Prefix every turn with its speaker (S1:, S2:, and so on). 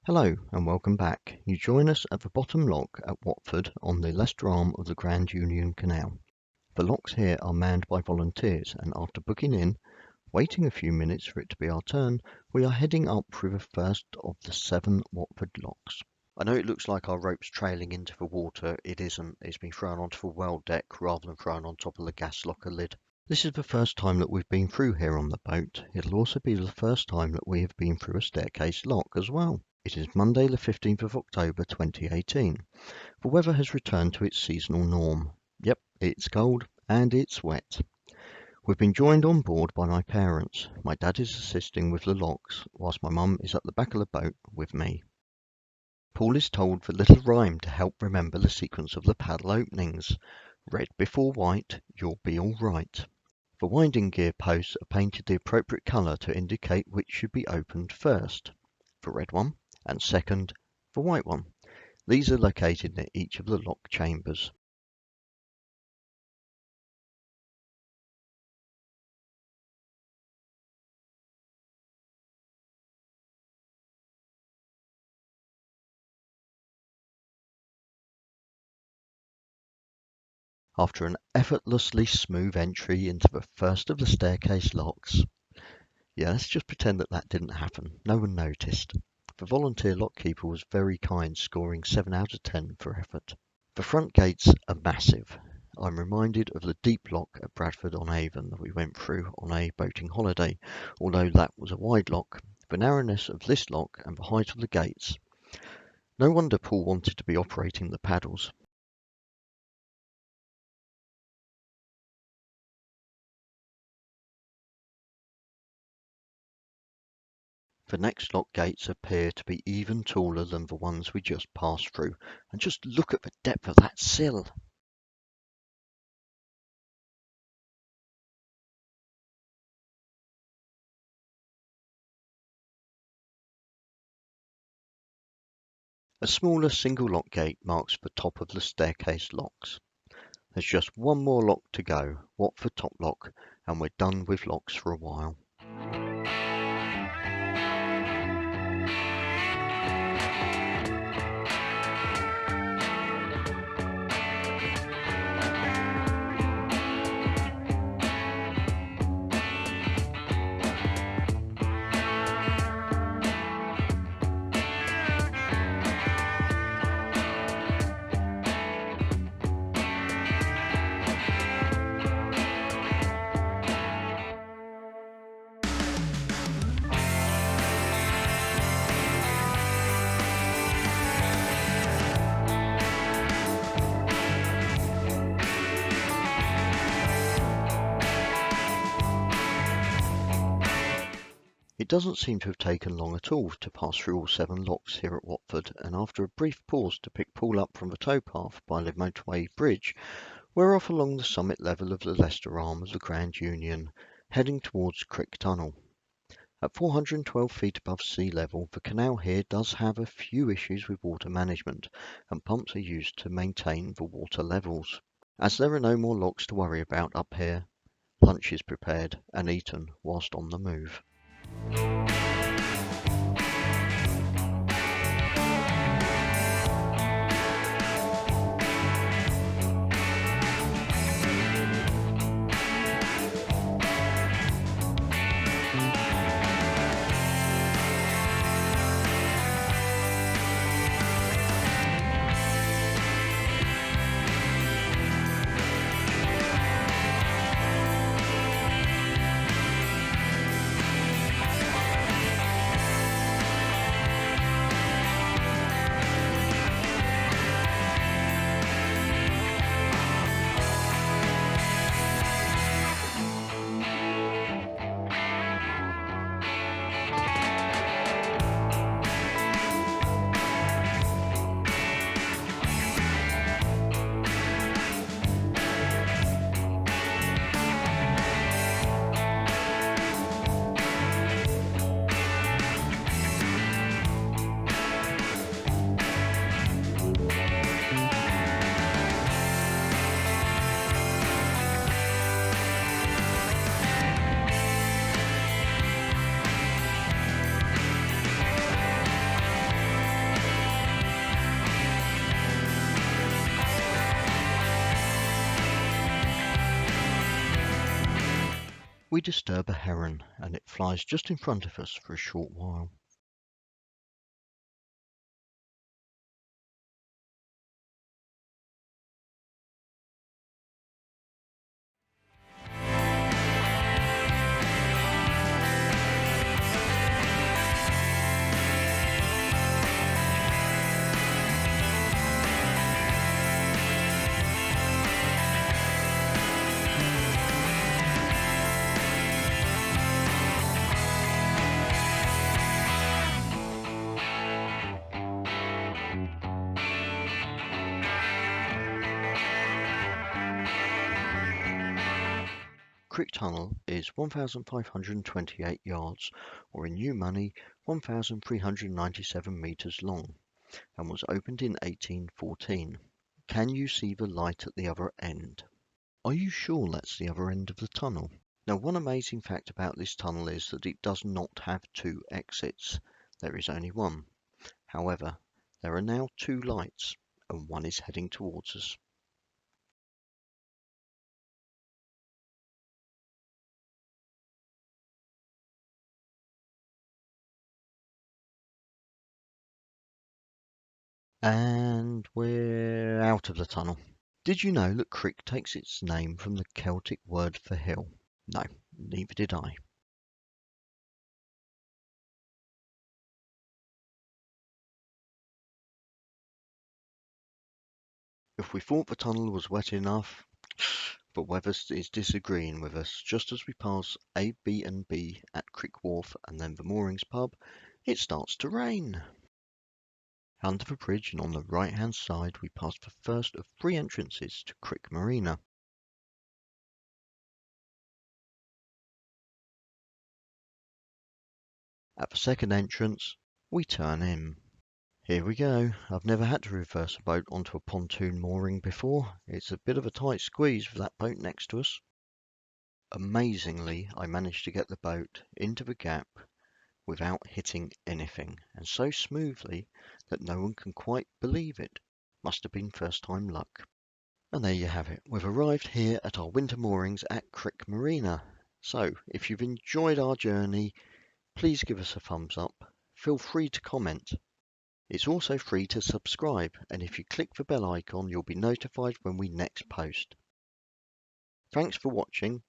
S1: Hello and welcome back. You join us at the bottom lock at Watford on the Leicester Arm of the Grand Union Canal. The locks here are manned by volunteers, and after booking in, waiting a few minutes for it to be our turn, we are heading up through the first of the 7 Watford locks. I know it looks like our rope's trailing into the water. It isn't. It's been thrown onto the well deck rather than thrown on top of the gas locker lid. This is the first time that we've been through here on the boat. It'll also be the first time that we have been through a staircase lock as well. It is Monday the 15th of October 2018. The weather has returned to its seasonal norm. Yep, it's cold and it's wet. We've been joined on board by my parents. My dad is assisting with the locks, whilst my mum is at the back of the boat with me. Paul is told the little rhyme to help remember the sequence of the paddle openings. Red before white, you'll be all right. The winding gear posts are painted the appropriate colour to indicate which should be opened first. The red one, and second, the white one. These are located near each of the lock chambers. After an effortlessly smooth entry into the first of the staircase locks. Yeah, let's just pretend that didn't happen. No one noticed. The volunteer lockkeeper was very kind, scoring 7 out of 10 for effort. The front gates are massive. I'm reminded of the deep lock at Bradford-on-Avon that we went through on a boating holiday. Although that was a wide lock, the narrowness of this lock and the height of the gates. No wonder Paul wanted to be operating the paddles. The next lock gates appear to be even taller than the ones we just passed through, and just look at the depth of that sill. A smaller single lock gate marks the top of the staircase locks. There's just one more lock to go, Watford top lock, and we're done with locks for a while. It doesn't seem to have taken long at all to pass through all 7 locks here at Watford, and after a brief pause to pick Paul up from the towpath by the motorway bridge, we're off along the summit level of the Leicester Arm of the Grand Union, heading towards Crick Tunnel. At 412 feet above sea level, the canal here does have a few issues with water management, and pumps are used to maintain the water levels. As there are no more locks to worry about up here, lunch is prepared and eaten whilst on the move. We disturb a heron, and it flies just in front of us for a short while. Crick Tunnel is 1,528 yards, or in new money 1,397 metres long, and was opened in 1814. Can you see the light at the other end? Are you sure that's the other end of the tunnel? Now, one amazing fact about this tunnel is that it does not have two exits. There is only one. However, there are now two lights, and one is heading towards us. And we're out of the tunnel. Did you know that Crick takes its name from the Celtic word for hill? No, neither did I. If we thought the tunnel was wet enough, but weather is disagreeing with us. Just as we pass A, B and B at Crick Wharf and then the Moorings pub, it starts to rain. Under the bridge and on the right hand side we pass the first of three entrances to Crick Marina. At the second entrance, we turn in. Here we go. I've never had to reverse a boat onto a pontoon mooring before. It's a bit of a tight squeeze with that boat next to us. Amazingly, I managed to get the boat into the gap without hitting anything, and so smoothly that no one can quite believe it. Must have been first time luck. And there you have it. We've arrived here at our winter moorings at Crick Marina. So, if you've enjoyed our journey, please give us a thumbs up. Feel free to comment. It's also free to subscribe, and if you click the bell icon, you'll be notified when we next post. Thanks for watching.